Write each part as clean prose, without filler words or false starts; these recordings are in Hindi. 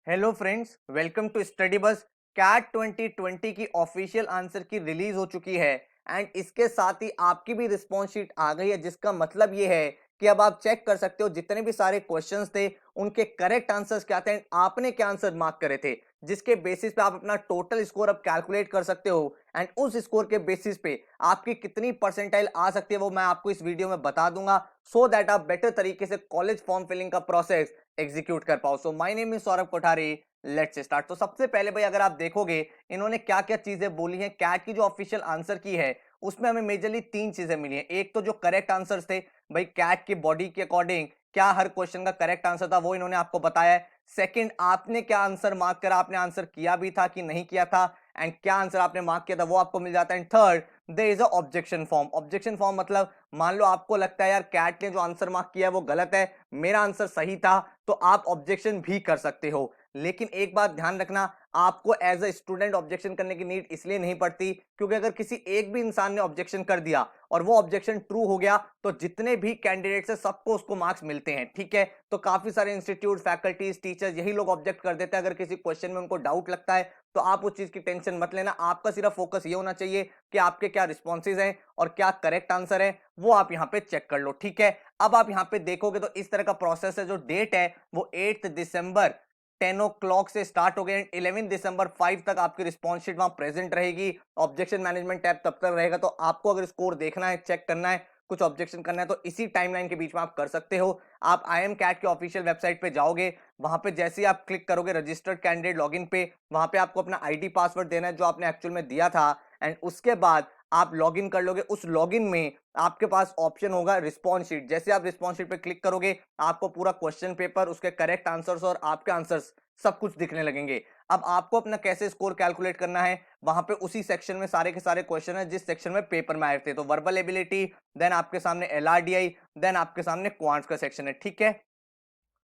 Hello friends, welcome to study bus. CAT 2020 की ऑफिशियल आंसर की रिलीज हो चुकी है एंड इसके साथ ही आपकी भी रिस्पॉन्स शीट आ गई है, जिसका मतलब ये है कि अब आप चेक कर सकते हो जितने भी सारे क्वेश्चंस थे उनके करेक्ट आंसर्स क्या थे, आपने क्या आंसर मार्क करे थे, जिसके बेसिस पे आप अपना टोटल स्कोर अब कैलकुलेट कर सकते हो एंड उस स्कोर के बेसिस पे आपकी कितनी परसेंटाइल आ सकती है वो मैं आपको इस वीडियो में बता दूंगा, सो दैट आप बेटर तरीके से कॉलेज फॉर्म फिलिंग का प्रोसेस एग्जीक्यूट कर पाओ। So my name is Saurabh Kothari. Let's start. तो सबसे पहले भाई अगर आप देखोगे इन्होंने क्या क्या चीजें बोली हैं, कैट की जो ऑफिशियल आंसर की है उसमें हमें मेजरली तीन चीजें मिली हैं। एक तो जो करेक्ट आंसर्स थे, भाई कैट की बॉडी के अकॉर्डिंग क्या हर क्वेश्चन का करेक्ट आंसर था वो इन्होंने आपको बताया है। सेकंड, आपने क्या आंसर मार्क करा, आपने आंसर किया भी था कि नहीं किया था एंड क्या आंसर आपने मार्क किया था वो आपको मिल जाता है। And third, there is a objection form. Objection form मतलब मान लो आपको लगता है यार कैट ने जो आंसर मार्क किया है वो गलत है, मेरा आंसर सही था, तो आप ऑब्जेक्शन भी कर सकते हो। लेकिन एक बात ध्यान रखना, आपको एज अ स्टूडेंट ऑब्जेक्शन करने की नीड इसलिए नहीं पड़ती क्योंकि अगर किसी एक भी इंसान ने ऑब्जेक्शन कर दिया और वो ऑब्जेक्शन ट्रू हो गया तो जितने भी कैंडिडेट्स है सबको उसको मार्क्स मिलते हैं। ठीक है, तो काफी सारे इंस्टीट्यूट, फैकल्टीज, टीचर्स यही लोग ऑब्जेक्ट कर देते हैं अगर किसी क्वेश्चन में उनको डाउट लगता है। तो आप उस चीज की टेंशन मत लेना, आपका सिर्फ फोकस ये होना चाहिए कि आपके क्या रिस्पॉन्सेज हैं और क्या करेक्ट आंसर है वो आप यहाँ पे चेक कर लो। ठीक है, अब आप यहाँ पे देखोगे तो इस तरह का प्रोसेस है। जो डेट है वो 8 दिसंबर 10 o'clock से स्टार्ट हो गए एंड 11 दिसंबर 5 तक आपकी रिस्पॉन्स शीट वहां प्रेजेंट रहेगी। ऑब्जेक्शन मैनेजमेंट टैब तब तक रहेगा, तो आपको अगर स्कोर देखना है, चेक करना है, कुछ ऑब्जेक्शन करना है तो इसी टाइमलाइन के बीच में आप कर सकते हो। आप आई एम कैट के ऑफिशियल वेबसाइट पे जाओगे, वहां पे जैसे ही आप क्लिक करोगे रजिस्टर्ड कैंडिडेट लॉगिन पे, वहां पे आपको अपना आईडी पासवर्ड देना है जो आपने एक्चुअल में दिया था एंड उसके बाद आप लॉगिन कर लोगे। उस लॉगिन में आपके पास ऑप्शन होगा रिस्पॉन्स शीट। जैसे आप रिस्पॉन्स शीट पे क्लिक करोगे आपको पूरा क्वेश्चन पेपर, उसके करेक्ट आंसर्स और आपके आंसर्स सब कुछ दिखने लगेंगे। अब आपको अपना कैसे स्कोर कैलकुलेट करना है, वहां पे उसी सेक्शन में सारे के सारे क्वेश्चन है जिस सेक्शन में पेपर में आए थे। तो वर्बल एबिलिटी, देन आपके सामने एलआरडीआई, देन आपके सामने क्वांट्स का सेक्शन है। ठीक है,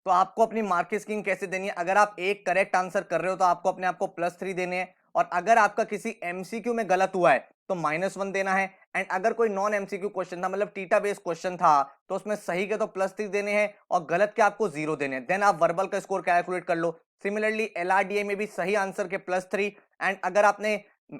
तो आपको अपनी मार्किंग स्कीम कैसे देनी है, अगर आप एक करेक्ट आंसर कर रहे हो तो आपको अपने आप को +3 देने हैं और अगर आपका किसी एमसीक्यू में गलत हुआ है तो -1 देना है। एंड अगर कोई नॉन एमसीक्यू क्वेश्चन था, मतलब टीटा बेस्ड क्वेश्चन था, तो उसमें सही के तो +3 देने हैं और गलत के आपको 0 देने हैं। देन आप वर्बल का स्कोर कैलकुलेट कर लो। सिमिलरली एलआरडीए में भी सही आंसर के +3 एंड अगर आपने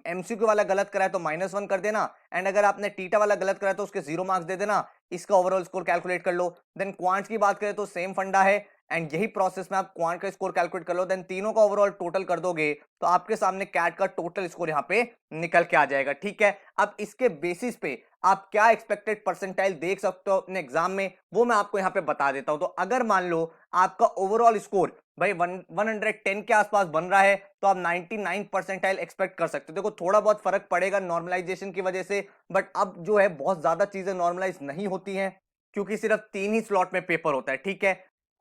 एमसीक्यू वाला गलत करा है तो -1 कर देना एंड अगर आपने टीटा वाला गलत करा है तो उसके 0 मार्क्स दे देना। इसका ओवरऑल स्कोर कैलकुलेट कर लो। देन क्वांट्स की बात करें तो सेम फंडा है एंड यही प्रोसेस में आप क्वांट का स्कोर कैलकुलेट कर लो। देन तीनों का ओवरऑल टोटल कर दोगे तो आपके सामने कैट का टोटल स्कोर यहाँ पे निकल के आ जाएगा। ठीक है, अब इसके बेसिस पे आप क्या एक्सपेक्टेड परसेंटाइल देख सकते हो अपने एग्जाम में वो मैं आपको यहाँ पे बता देता हूं। तो अगर मान लो आपका ओवरऑल स्कोर भाई 110 के आसपास बन रहा है तो आप 99 परसेंटाइल एक्सपेक्ट कर सकते हो। देखो थोड़ा बहुत फर्क पड़ेगा नॉर्मलाइजेशन की वजह से, बट अब जो है बहुत ज्यादा चीजें नॉर्मलाइज नहीं होती हैं क्योंकि सिर्फ 3 ही स्लॉट में पेपर होता है। ठीक है,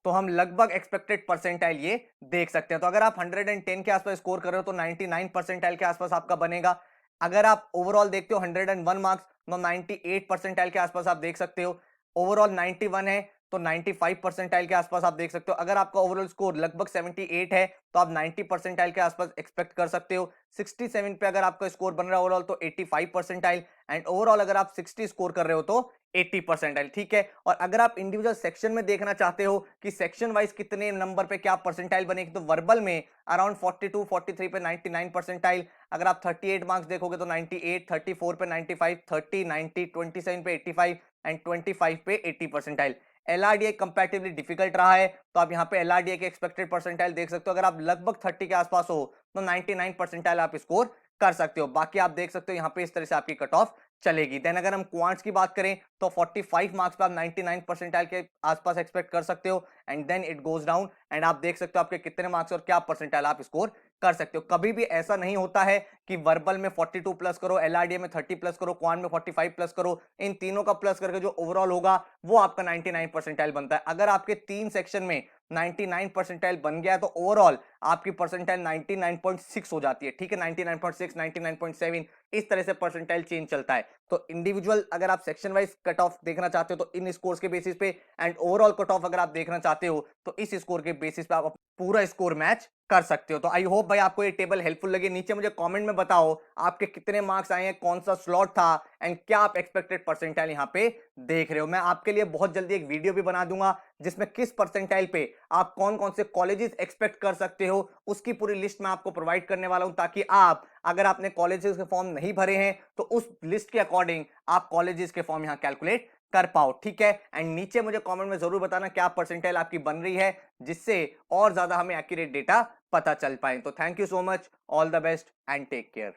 तो हम लगभग एक्सपेक्टेड परसेंटाइल ये देख सकते हैं। तो अगर आप 110 के आसपास स्कोर कर रहे हो तो 99 परसेंटाइल के आसपास आपका बनेगा। अगर आप ओवरऑल देखते हो 101 मार्क्स तो 98 परसेंटाइल के आसपास आप देख सकते हो। ओवरऑल 91 है तो 95 परसेंटाइल के आसपास आप देख सकते हो। अगर आपका ओवरऑल स्कोर लगभग 78 है तो आप 90 परसेंटाइल के आसपास एक्सपेक्ट कर सकते हो। 67 पे अगर आपका स्कोर बन रहा है ओवरऑल तो 85 परसेंटाइल एंड ओवरऑल अगर आप 60 स्कोर कर रहे हो तो 80 परसेंटाइल। ठीक है, और अगर आप इंडिविजुअल सेक्शन में देखना चाहते हो कि सेक्शन वाइज कितने नंबर पे क्या परसेंटाइल बनेगी तो वर्बल में अराउंड 42 43 पे 99 परसेंटाइल। अगर आप 38 मार्क्स देखोगे तो 98, 34 पे 95, 30 90, 27 पे 85 एंड 25 पे 80 परसेंटाइल। एलआरडीए कंपैरेटिवली डिफिकल्ट रहा है तो आप यहाँ पे एलआरडीए के एक्सपेक्टेड परसेंटाइल देख सकते हो। अगर आप लगभग 30 के आसपास हो तो 99 परसेंटाइल आप स्कोर कर सकते हो। बाकी आप देख सकते हो यहाँ पे इस तरह से आपकी कट ऑफ चलेगी। देन अगर हम क्वांट्स की बात करें तो 45 मार्क्स पे आप 99 परसेंटाइल के आसपास एक्सपेक्ट कर सकते हो and then it goes down and आप देख सकते हो आपके कितने मार्क्स और क्या परसेंटाइल आप स्कोर कर सकते हो। कभी भी ऐसा नहीं होता है कि वर्बल में 42 प्लस करो, एलआरडीए में 30 प्लस करो, क्वांट में 45 प्लस करो, इन तीनों का प्लस करके जो ओवरऑल होगा वो आपका 99 परसेंटाइल बनता है। अगर आपके तीन सेक्शन में 99 परसेंटाइल बन गया है तो ओवरऑल आपकी परसेंटाइल 99.6 हो जाती है। ठीक है, 99.6, 99.7 इस तरह से परसेंटाइल चेंज चलता है। तो इंडिविजुअल अगर आप सेक्शन वाइज कट ऑफ देखना चाहते हो तो इन स्कोर्स के बेसिस पे, एंड ओवरऑल कट ऑफ अगर आप देखना चाहते हो तो इस स्कोर के बेसिस पे आप पूरा स्कोर मैच कर सकते हो। तो आई होप भाई आपको ये टेबल हेल्पफुल लगे। नीचे मुझे कमेंट में बताओ आपके कितने मार्क्स आए हैं, कौन सा स्लॉट था, एंड क्या आप एक्सपेक्टेड परसेंटाइल यहाँ पे देख रहे हो। मैं आपके लिए बहुत जल्दी एक वीडियो भी बना दूंगा जिसमें किस परसेंटाइल पे आप कौन कौन से कॉलेजेस एक्सपेक्ट कर सकते हो उसकी पूरी लिस्ट मैं आपको प्रोवाइड करने वाला हूं, ताकि आप अगर आपने कॉलेजेस के फॉर्म नहीं भरे हैं तो उस लिस्ट के अकॉर्डिंग आप कॉलेजेस के फॉर्म यहां कैलकुलेट कर पाओ। ठीक है, एंड नीचे मुझे कमेंट में जरूर बताना क्या परसेंटाइल आपकी बन रही है, जिससे और ज्यादा हमें एक्यूरेट डेटा पता चल पाए। तो thank you so much, all the best and take care.